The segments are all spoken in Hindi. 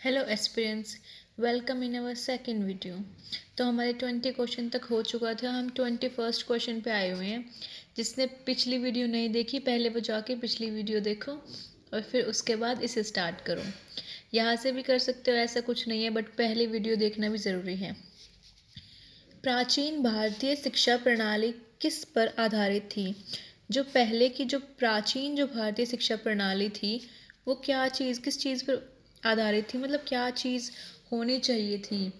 Hello aspirants, welcome in our second video. तो हमारे 20 क्वेश्चन तक हो चुका था। हम 21st क्वेश्चन पे आए हुए हैं। जिसने पिछली वीडियो नहीं देखी, पहले वो जाके पिछली वीडियो देखो और फिर उसके बाद इसे स्टार्ट करो। यहाँ से भी कर सकते हो, ऐसा कुछ नहीं है, बट पहली वीडियो देखना भी ज़रूरी है। प्राचीन भारतीय शिक्षा प्रणाली किस पर आधारित थी? जो पहले की जो प्राचीन जो भारतीय शिक्षा प्रणाली थी, वो क्या चीज़ किस चीज़ पर आधारित थी, मतलब क्या चीज़ होनी चाहिए थी?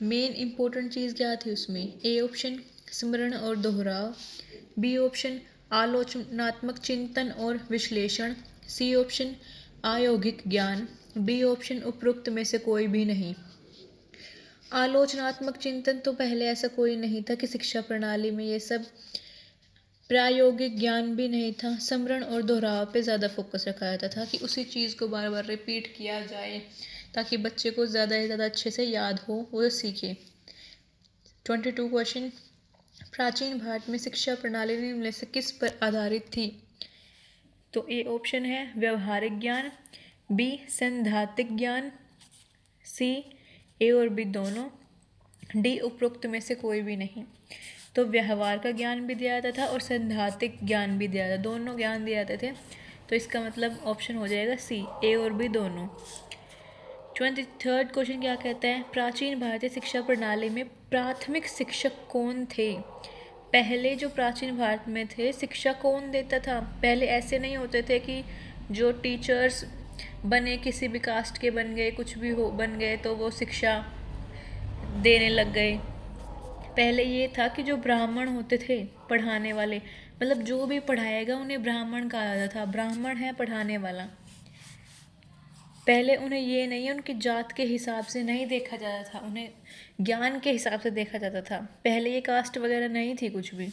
मेन इम्पोर्टेंट चीज़ क्या थी उसमें? ए ऑप्शन स्मरण और दोहराव, बी ऑप्शन आलोचनात्मक चिंतन और विश्लेषण, सी ऑप्शन आयोगिक ज्ञान, डी ऑप्शन उपरोक्त में से कोई भी नहीं। आलोचनात्मक चिंतन तो पहले ऐसा कोई नहीं था कि शिक्षा प्रणाली में ये सब। प्रायोगिक ज्ञान भी नहीं था। स्मरण और दोहराव पे ज़्यादा फोकस रखा जाता था कि उसी चीज़ को बार बार रिपीट किया जाए ताकि बच्चे को ज़्यादा से ज़्यादा अच्छे से याद हो, वो सीखे। 22 क्वेश्चन। प्राचीन भारत में शिक्षा प्रणाली निम्न से किस पर आधारित थी? तो ए ऑप्शन है व्यवहारिक ज्ञान, बी सैद्धांतिक ज्ञान, सी ए और बी दोनों, डी उपरोक्त में से कोई भी नहीं। तो व्यवहार का ज्ञान भी दिया जाता था और सैद्धांतिक ज्ञान भी दिया जाता, दोनों ज्ञान दिए जाते थे। तो इसका मतलब ऑप्शन हो जाएगा सी, ए और बी दोनों। 23rd क्वेश्चन क्या कहता है? प्राचीन भारतीय शिक्षा प्रणाली में प्राथमिक शिक्षक कौन थे? पहले जो प्राचीन भारत में थे, शिक्षा कौन देता था? पहले ऐसे नहीं होते थे कि जो टीचर्स बने किसी भी कास्ट के बन गए, कुछ भी हो बन गए तो वो शिक्षा देने लग गए। पहले ये था कि जो ब्राह्मण होते थे पढ़ाने वाले, मतलब जो भी पढ़ाएगा उन्हें ब्राह्मण कहा जाता था। ब्राह्मण है पढ़ाने वाला। पहले उन्हें ये नहीं, उनकी जात के हिसाब से नहीं देखा जाता था, उन्हें ज्ञान के हिसाब से देखा जाता था। पहले ये कास्ट वगैरह नहीं थी कुछ भी।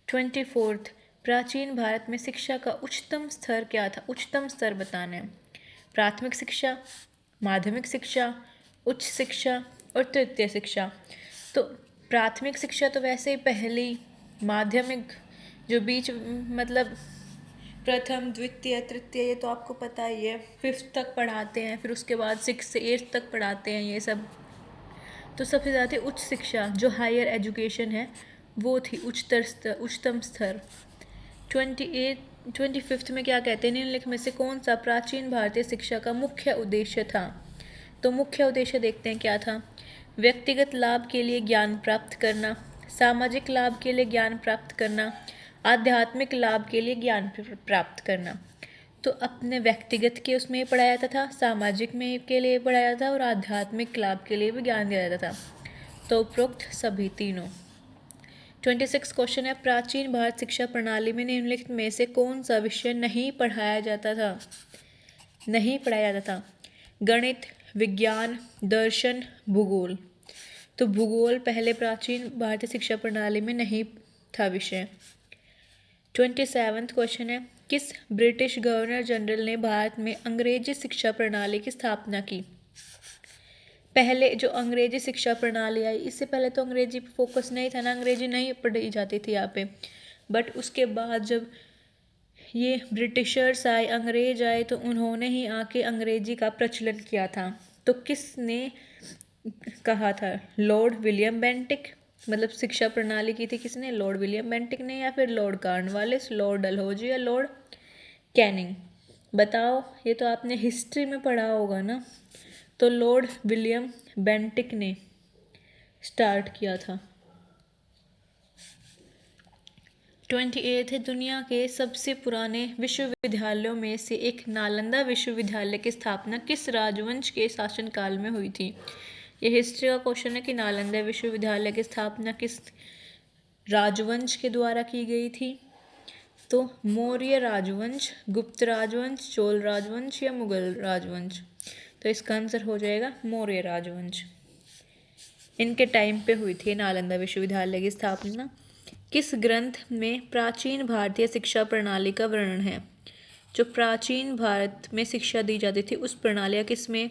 24th, प्राचीन भारत में शिक्षा का उच्चतम स्तर क्या था? उच्चतम स्तर बताना है। प्राथमिक शिक्षा, माध्यमिक शिक्षा, उच्च शिक्षा और तृतीय शिक्षा। तो प्राथमिक शिक्षा तो वैसे ही पहली, माध्यमिक जो बीच मतलब प्रथम द्वितीय तृतीय, ये तो आपको पता ही है, 5th तक पढ़ाते हैं, फिर उसके बाद 6 से 8 तक पढ़ाते हैं ये सब। तो सबसे ज़्यादा उच्च शिक्षा जो हायर एजुकेशन है वो थी उच्चतम स्तर। 25th में क्या कहते हैं? निम्नलिखित में से कौन सा प्राचीन भारतीय शिक्षा का मुख्य उद्देश्य था? तो मुख्य उद्देश्य देखते हैं क्या था। व्यक्तिगत लाभ के लिए ज्ञान प्राप्त करना, सामाजिक लाभ के लिए ज्ञान प्राप्त करना, आध्यात्मिक लाभ के लिए ज्ञान प्राप्त करना। तो अपने व्यक्तिगत के उसमें पढ़ाया जाता था, सामाजिक में के लिए पढ़ाया जाता था और आध्यात्मिक लाभ के लिए भी ज्ञान दिया जाता था। तो उपरोक्त सभी तीनों। 26 क्वेश्चन है, प्राचीन भारत शिक्षा प्रणाली में निम्नलिखित में से कौन सा विषय नहीं पढ़ाया जाता था? नहीं पढ़ाया जाता था। गणित, विज्ञान, दर्शन, भूगोल। तो भूगोल पहले प्राचीन भारतीय शिक्षा प्रणाली में नहीं था विषय। 27th क्वेश्चन है, किस ब्रिटिश गवर्नर जनरल ने भारत में अंग्रेजी शिक्षा प्रणाली की स्थापना की? पहले जो अंग्रेजी शिक्षा प्रणाली आई, इससे पहले तो अंग्रेजी पे फोकस नहीं था ना, अंग्रेजी नहीं पढ़ी जाती थी यहाँ पे। बट उसके बाद जब ये ब्रिटिशर्स आए, अंग्रेज आए, तो उन्होंने ही आके अंग्रेजी का प्रचलन किया था। तो किसने कहा था? Lord William Bentinck. मतलब शिक्षा प्रणाली की थी किसने? लॉर्ड विलियम बेंटिक ने, या फिर लॉर्ड कॉर्नवालिस, लॉर्ड डलहौजी या लॉर्ड कैनिंग? बताओ, ये तो आपने हिस्ट्री में पढ़ा होगा ना। तो लॉर्ड विलियम बेंटिक ने स्टार्ट किया था। 28 है, दुनिया के सबसे पुराने विश्वविद्यालयों में से एक नालंदा विश्वविद्यालय की स्थापना किस राजवंश के शासनकाल में हुई थी? ये हिस्ट्री का क्वेश्चन है कि नालंदा विश्वविद्यालय की स्थापना किस राजवंश के द्वारा की गई थी? तो मौर्य राजवंश, गुप्त राजवंश, चोल राजवंश या मुगल राजवंश? तो इसका आंसर हो जाएगा मौर्य राजवंश। इनके टाइम पे हुई थी नालंदा विश्वविद्यालय की स्थापना। किस ग्रंथ में प्राचीन भारतीय शिक्षा प्रणाली का वर्णन है? जो प्राचीन भारत में शिक्षा दी जाती थी उस प्रणाली का किस में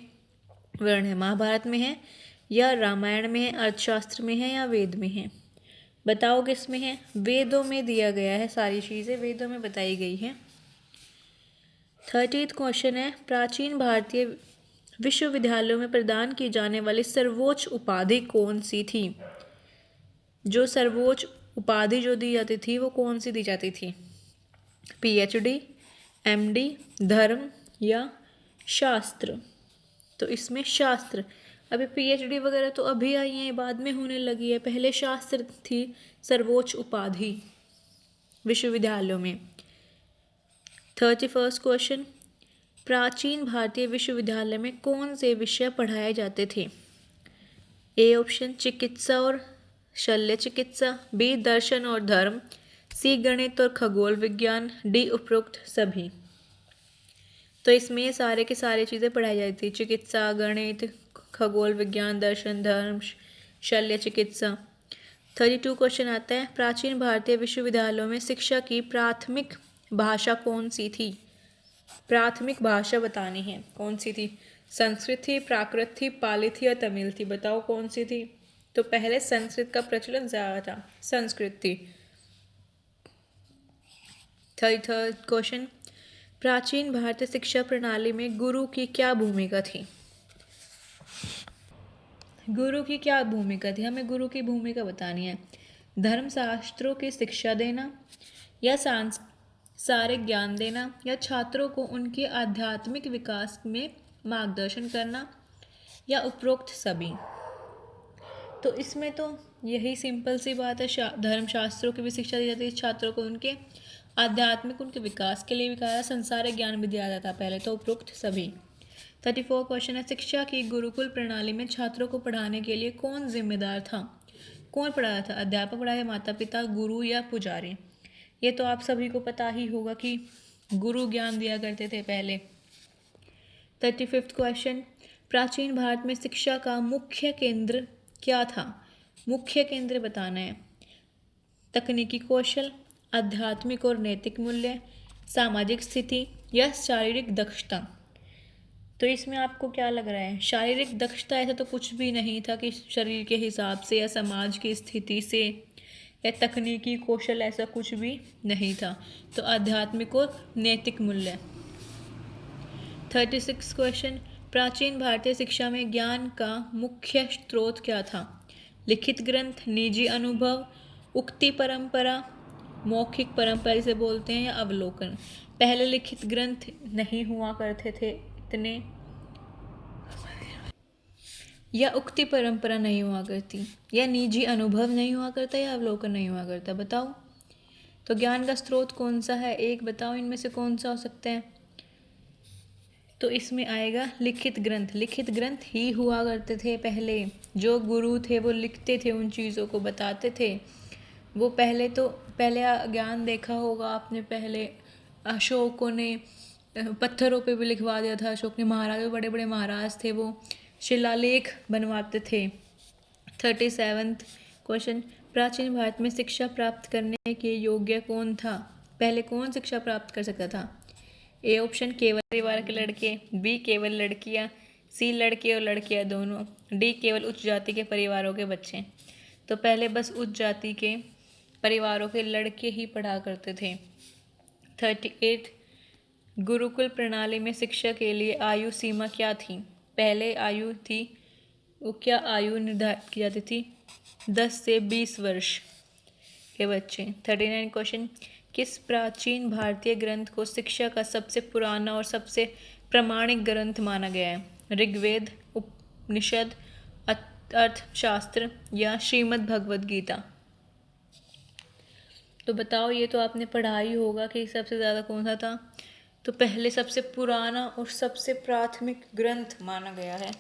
वर्णन है? महाभारत में है या रामायण में है, अर्थशास्त्र में है या वेद में है? बताओ किस में है? वेदों में दिया गया है, सारी चीज़ें वेदों में बताई गई हैं। 30th क्वेश्चन है, प्राचीन भारतीय विश्वविद्यालयों में प्रदान की जाने वाली सर्वोच्च उपाधि कौन सी थी? जो सर्वोच्च उपाधि जो दी जाती थी वो कौन सी दी जाती थी? PhD, MD, धर्म या शास्त्र? तो इसमें शास्त्र। अभी PhD वगैरह तो अभी आई है, बाद में होने लगी है, पहले शास्त्र थी सर्वोच्च उपाधि विश्वविद्यालयों में। 31 क्वेश्चन, प्राचीन भारतीय विश्वविद्यालय में कौन से विषय पढ़ाए जाते थे? ए ऑप्शन चिकित्सा और शल्य चिकित्सा, बी दर्शन और धर्म, सी गणित और खगोल विज्ञान, डी उपरोक्त सभी। तो इसमें ये सारे के सारे चीज़ें पढ़ाई जाती थी, चिकित्सा, गणित, खगोल विज्ञान, दर्शन, धर्म, शल्य चिकित्सा। 32 क्वेश्चन आता है, प्राचीन भारतीय विश्वविद्यालयों में शिक्षा की प्राथमिक भाषा कौन सी थी? प्राथमिक भाषा बतानी है, कौन सी थी? संस्कृत थी, प्राकृत थी, पाली थी या तमिल थी? बताओ कौन सी थी? तो पहले संस्कृत का प्रचलन ज़्यादा था, संस्कृत थी। 33 क्वेश्चन, प्राचीन भारतीय शिक्षा प्रणाली में गुरु की क्या भूमिका थी? गुरु की क्या भूमिका थी? हमें गुरु की भूमिका बतानी है। धर्मशास्त्रों की शिक्षा देना या सांसारिक ज्ञान देना या छात्रों को उनके आध्यात्मिक विकास में मार्गदर्शन करना या उपरोक्त सभी? तो इसमें तो यही सिंपल सी बात है, धर्मशास्त्रों की भी शिक्षा दी जाती है छात्रों को, उनके आध्यात्मिक उनके विकास के लिए भी कहा, संसारिक ज्ञान भी दिया जाता पहले, तो उपरोक्त सभी। 34 क्वेश्चन है, शिक्षा की गुरुकुल प्रणाली में छात्रों को पढ़ाने के लिए कौन जिम्मेदार था? कौन पढ़ाया था? अध्यापक पढ़ाया, माता पिता, गुरु या पुजारी? ये तो आप सभी को पता ही होगा कि गुरु ज्ञान दिया करते थे पहले। 35 क्वेश्चन, प्राचीन भारत में शिक्षा का मुख्य केंद्र क्या था? मुख्य केंद्र बताना है। तकनीकी कौशल, आध्यात्मिक और नैतिक मूल्य, सामाजिक स्थिति या शारीरिक दक्षता? तो इसमें आपको क्या लग रहा है? शारीरिक दक्षता ऐसा तो कुछ भी नहीं था कि शरीर के हिसाब से या समाज की स्थिति से, या तकनीकी कौशल ऐसा कुछ भी नहीं था, तो आध्यात्मिक और नैतिक मूल्य। 36 क्वेश्चन, प्राचीन भारतीय शिक्षा में ज्ञान का मुख्य स्रोत क्या था? लिखित ग्रंथ, निजी अनुभव, उक्ति परंपरा, मौखिक परंपरा जिसे बोलते हैं, या अवलोकन? पहले लिखित ग्रंथ नहीं हुआ करते थे इतने, या उक्ति परंपरा नहीं हुआ करती, या निजी अनुभव नहीं हुआ करता, या अवलोकन नहीं हुआ करता? बताओ। तो ज्ञान का स्रोत कौन सा है? एक बताओ इनमें से कौन सा हो सकता है? तो इसमें आएगा लिखित ग्रंथ। लिखित ग्रंथ ही हुआ करते थे पहले, जो गुरु थे वो लिखते थे, उन चीज़ों को बताते थे। वो पहले ज्ञान देखा होगा आपने, पहले अशोकों ने पत्थरों पे भी लिखवा दिया था। अशोक ने, महाराज, बड़े बड़े महाराज थे, वो शिलालेख बनवाते थे। 37 क्वेश्चन, प्राचीन भारत में शिक्षा प्राप्त करने के योग्य कौन था? पहले कौन शिक्षा प्राप्त कर सकता था? ए ऑप्शन केवल परिवार के लड़के, बी केवल लड़कियां, सी लड़के और लड़कियां दोनों, डी केवल उच्च जाति के परिवारों के बच्चे। तो पहले बस उच्च जाति के परिवारों के लड़के ही पढ़ा करते थे। 38 गुरुकुल प्रणाली में शिक्षा के लिए आयु सीमा क्या थी? पहले आयु थी, वो क्या आयु निर्धारित की जाती थी? 10 से 20 वर्ष के बच्चे। 39 क्वेश्चन, किस प्राचीन भारतीय ग्रंथ को शिक्षा का सबसे पुराना और सबसे प्रामाणिक ग्रंथ माना गया है? ऋग्वेद, उपनिषद, अर्थशास्त्र या श्रीमद् भगवद गीता? तो बताओ, ये तो आपने पढ़ा ही होगा कि सबसे ज़्यादा कौन सा था। तो पहले सबसे पुराना और सबसे प्राथमिक ग्रंथ माना गया है।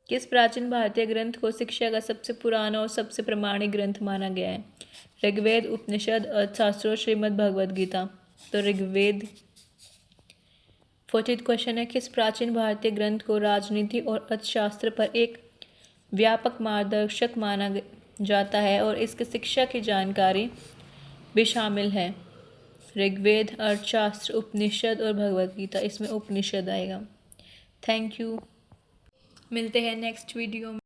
किस प्राचीन भारतीय ग्रंथ को शिक्षा का सबसे पुराना और सबसे प्रामाणिक ग्रंथ माना गया है? ऋग्वेद, उपनिषद, अर्थशास्त्र और श्रीमद् भगवद गीता? तो ऋग्वेद। 40 क्वेश्चन है, किस प्राचीन भारतीय ग्रंथ को राजनीति और अर्थशास्त्र पर एक व्यापक मार्गदर्शक माना जाता है और इसकी शिक्षा की जानकारी भी शामिल है? ऋग्वेद, अर्थशास्त्र, उपनिषद और भगवद गीता? इसमें उपनिषद आएगा। थैंक यू, मिलते हैं नेक्स्ट वीडियो में।